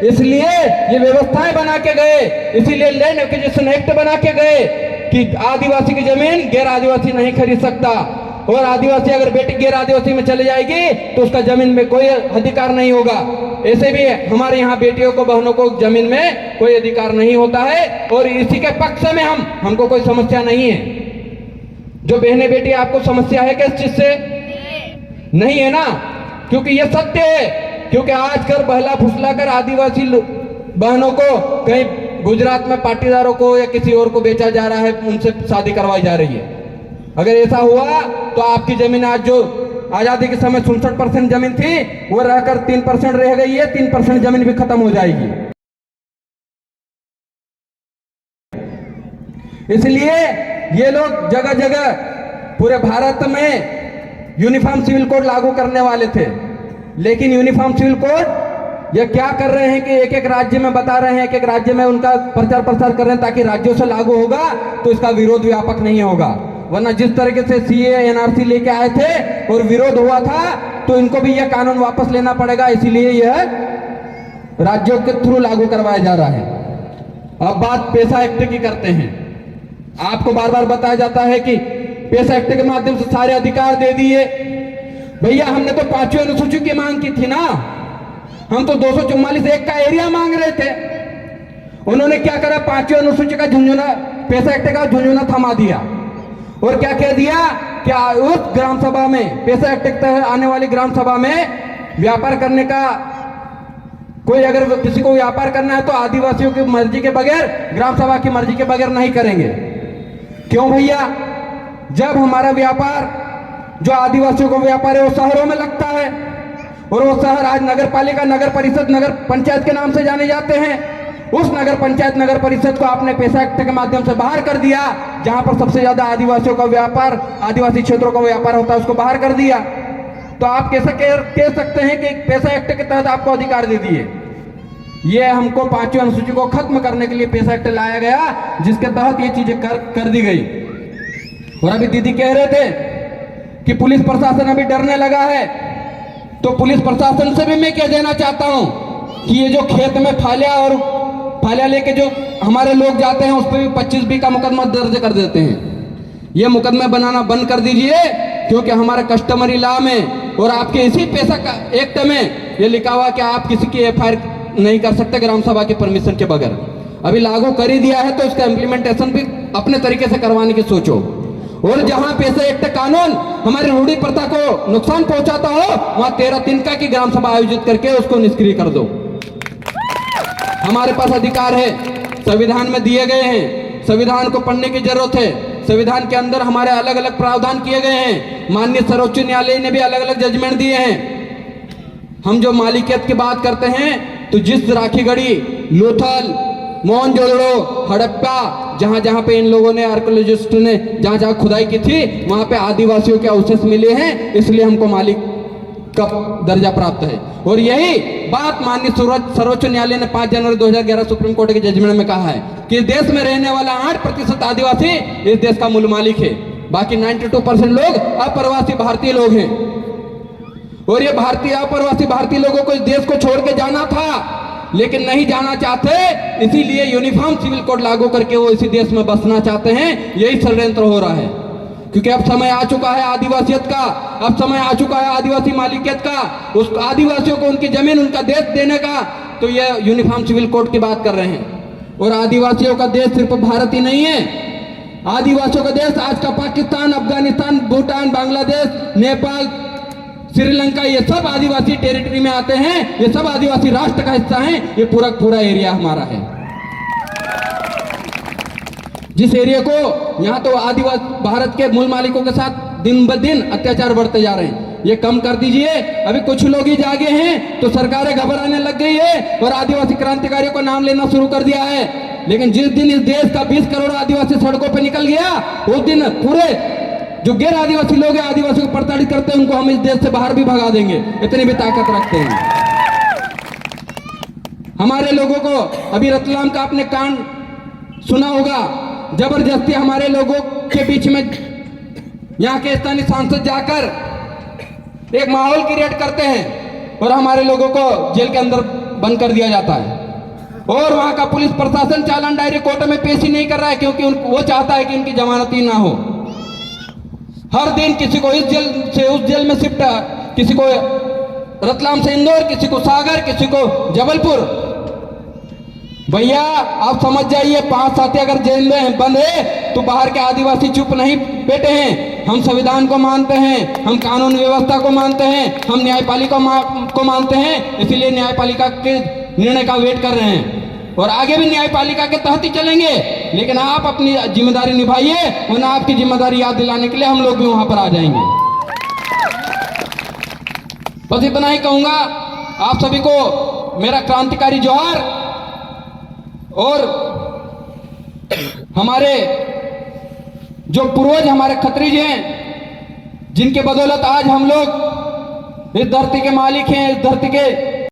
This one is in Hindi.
इसलिए ये व्यवस्थाएं बना के गए, इसीलिए लैंड एक्विजिशन एक्ट बना के गए कि आदिवासी की जमीन गैर आदिवासी नहीं खरीद सकता, और आदिवासी अगर बेटी गैर आदिवासी में चले जाएगी तो उसका जमीन में कोई अधिकार नहीं होगा। ऐसे भी हमारे यहाँ बेटियों को, बहनों को जमीन में कोई अधिकार नहीं होता है, और इसी के पक्ष में हमको कोई समस्या नहीं है। जो बहने बेटी आपको समस्या है किस चीज से? नहीं है ना, क्योंकि ये सत्य है। क्योंकि आजकल बहला फुसला कर आदिवासी बहनों को कहीं गुजरात में पाटीदारों को या किसी और को बेचा जा रहा है, उनसे शादी करवाई जा रही है। अगर ऐसा हुआ तो आपकी जमीन आज जो आजादी के समय 67% जमीन थी वो रहकर 3% रह गई है, 3% जमीन भी खत्म हो जाएगी। इसलिए ये लोग जगह जगह पूरे भारत में यूनिफॉर्म सिविल कोड लागू करने वाले थे, लेकिन यूनिफॉर्म सिविल कोड ये क्या कर रहे हैं कि एक एक राज्य में बता रहे हैं, एक एक राज्य में उनका प्रचार प्रसार कर रहे हैं ताकि राज्यों से लागू होगा तो इसका विरोध व्यापक नहीं होगा। वरना जिस तरीके से सीए एनआरसी लेके आए थे और विरोध हुआ था तो इनको भी यह कानून वापस लेना पड़ेगा, इसीलिए यह राज्यों के थ्रू लागू करवाया जा रहा है। अब बात पेशा एक्ट की करते हैं। आपको बार बार बताया जाता है कि पेशा एक्ट के माध्यम से सारे अधिकार दे दिए। भैया हमने तो 5वीं अनुसूची की मांग की थी ना, हम तो 244(1) का एरिया मांग रहे थे। उन्होंने क्या करा, 5वीं अनुसूची का झुंझुना, पेशा एक्ट का झुंझुना थमा दिया और क्या कह दिया कि उस ग्राम सभा में, पेशा एक्ट के तहत आने वाली ग्राम सभा में व्यापार करने का, कोई अगर किसी को व्यापार करना है तो आदिवासियों की मर्जी के बगैर, ग्राम सभा की मर्जी के बगैर नहीं करेंगे। क्यों भैया? जब हमारा व्यापार, जो आदिवासियों को व्यापार है वो शहरों में लगता है, और वो शहर आज नगर पालिका, नगर परिषद, नगर पंचायत के नाम से जाने जाते हैं। उस नगर पंचायत, नगर परिषद को आपने पेशा एक्ट के माध्यम से बाहर कर दिया। जहां पर सबसे ज्यादा आदिवासियों का व्यापार, आदिवासी क्षेत्रों का व्यापार होता है, उसको बाहर कर दिया। तो आप कैसे कह सकते हैं कि पेशा एक्ट के तहत आपको अधिकार दे दिए? ये हमको 5वीं अनुसूची को खत्म करने के लिए पेशा एक्ट लाया गया, जिसके तहत ये चीजें कर दी गई। और अभी दीदी कह रहे थे कि पुलिस प्रशासन अभी डरने लगा है, तो पुलिस प्रशासन से भी मैं कह देना चाहता हूं कि ये जो खेत में फालिया लेके जो हमारे लोग जाते हैं उस पर भी 25B का मुकदमा दर्ज कर देते हैं। ये मुकदमे बनाना बंद कर दीजिए, क्योंकि हमारे कस्टमरी लॉ में और आपके इसी पेशा का एक्ट में ये लिखा हुआ कि आप किसी की FIR नहीं कर सकते ग्राम सभा के परमिशन के बगैर। अभी लागू कर ही दिया है तो इसका इम्प्लीमेंटेशन भी अपने तरीके से करवाने की सोचो। और जहां पेशा एक्ट कानून हमारी रूढ़ी प्रथा को नुकसान पहुंचाता हो, वहां 13 तिनका की ग्राम सभा आयोजित करके उसको निष्क्रिय कर दो। हमारे पास अधिकार है, संविधान में दिए गए हैं, संविधान को पढ़ने की जरूरत है। संविधान के अंदर हमारे अलग अलग प्रावधान किए गए हैं। माननीय सर्वोच्च न्यायालय ने भी अलग अलग जजमेंट दिए हैं। हम जो मालिकियत की बात करते हैं तो जिस राखीगढ़ी, लोथल, मोहनजोदड़ो, हड़प्पा, जहां जहां पे इन लोगों ने, आर्कियोलॉजिस्ट ने जहां जहां खुदाई की थी, वहां पे आदिवासियों के अवशेष मिले हैं, इसलिए हमको मालिक का दर्जा प्राप्त है। और यही बात माननीय सर्वोच्च न्यायालय ने 5 जनवरी 2011 सुप्रीम कोर्ट के जजमेंट में कहा है कि देश में रहने वाला 8% आदिवासी इस देश का मूल मालिक है। बाकी 92% लोग अप्रवासी भारतीय लोग हैं। और ये भारतीय अप्रवासी भारतीय लोगों को इस देश को छोड़ के जाना था, लेकिन नहीं जाना चाहते, इसीलिए यूनिफॉर्म सिविल कोड लागू करके वो इसी देश में बसना चाहते हैं। यही षड्यंत्र हो रहा है, क्योंकि अब समय आ चुका है आदिवासियत का, अब समय आ चुका है आदिवासी मालिकियत का, उस आदिवासियों को उनकी जमीन, उनका देश देने का। तो ये यूनिफॉर्म सिविल कोड की बात कर रहे हैं। और आदिवासियों का देश सिर्फ भारत ही नहीं है, आदिवासियों का देश आज का पाकिस्तान, अफगानिस्तान, भूटान, बांग्लादेश, नेपाल, श्रीलंका, ये सब आदिवासी टेरिटरी में आते हैं। ये सब आदिवासी राष्ट्र का हिस्सा हैं। ये पूरा एरिया हमारा है। जिस एरिया को, यहाँ तो आदिवासी भारत के मूल मालिकों के साथ दिन ब दिन अत्याचार बढ़ते जा रहे हैं, ये कम कर दीजिए। अभी कुछ लोग ही जागे हैं तो सरकारें घबराने लग गई है और आदिवासी क्रांतिकारियों का नाम लेना शुरू कर दिया है। लेकिन जिस दिन इस देश का 20 करोड़ आदिवासी सड़कों पर निकल गया, उस दिन पूरे जो गैर आदिवासी लोग हैं, आदिवासियों को प्रताड़ित करते हैं, उनको हम इस देश से बाहर भी भगा देंगे। इतनी भी ताकत रखते हैं। हमारे लोगों को, अभी रतलाम का आपने कांड सुना होगा, जबरदस्ती हमारे लोगों के बीच में यहाँ के स्थानीय सांसद जाकर एक माहौल क्रिएट करते हैं और हमारे लोगों को जेल के अंदर बंद कर दिया जाता है। और वहां का पुलिस प्रशासन चालान डायरेक्ट कोर्ट में पेश ही नहीं कर रहा है, क्योंकि वो चाहता है कि उनकी जमानत ही ना हो। हर दिन किसी को इस जेल से उस जेल में शिफ्ट, किसी को रतलाम से इंदौर, किसी को सागर, किसी को जबलपुर। भैया आप समझ जाइए, 5 साथी अगर जेल में बंद है तो बाहर के आदिवासी चुप नहीं बैठे हैं। हम संविधान को मानते हैं, हम कानून व्यवस्था को मानते हैं, हम न्यायपालिका को मानते हैं, इसीलिए न्यायपालिका के निर्णय का वेट कर रहे हैं और आगे भी न्यायपालिका के तहत ही चलेंगे। लेकिन आप अपनी जिम्मेदारी निभाइए, वरना आपकी जिम्मेदारी याद दिलाने के लिए हम लोग भी वहां पर आ जाएंगे। बस इतना ही कहूंगा, आप सभी को मेरा क्रांतिकारी जोहार। और हमारे जो पूर्वज, हमारे खत्रीज हैं, जिनके बदौलत आज हम लोग इस धरती के मालिक हैं, इस धरती के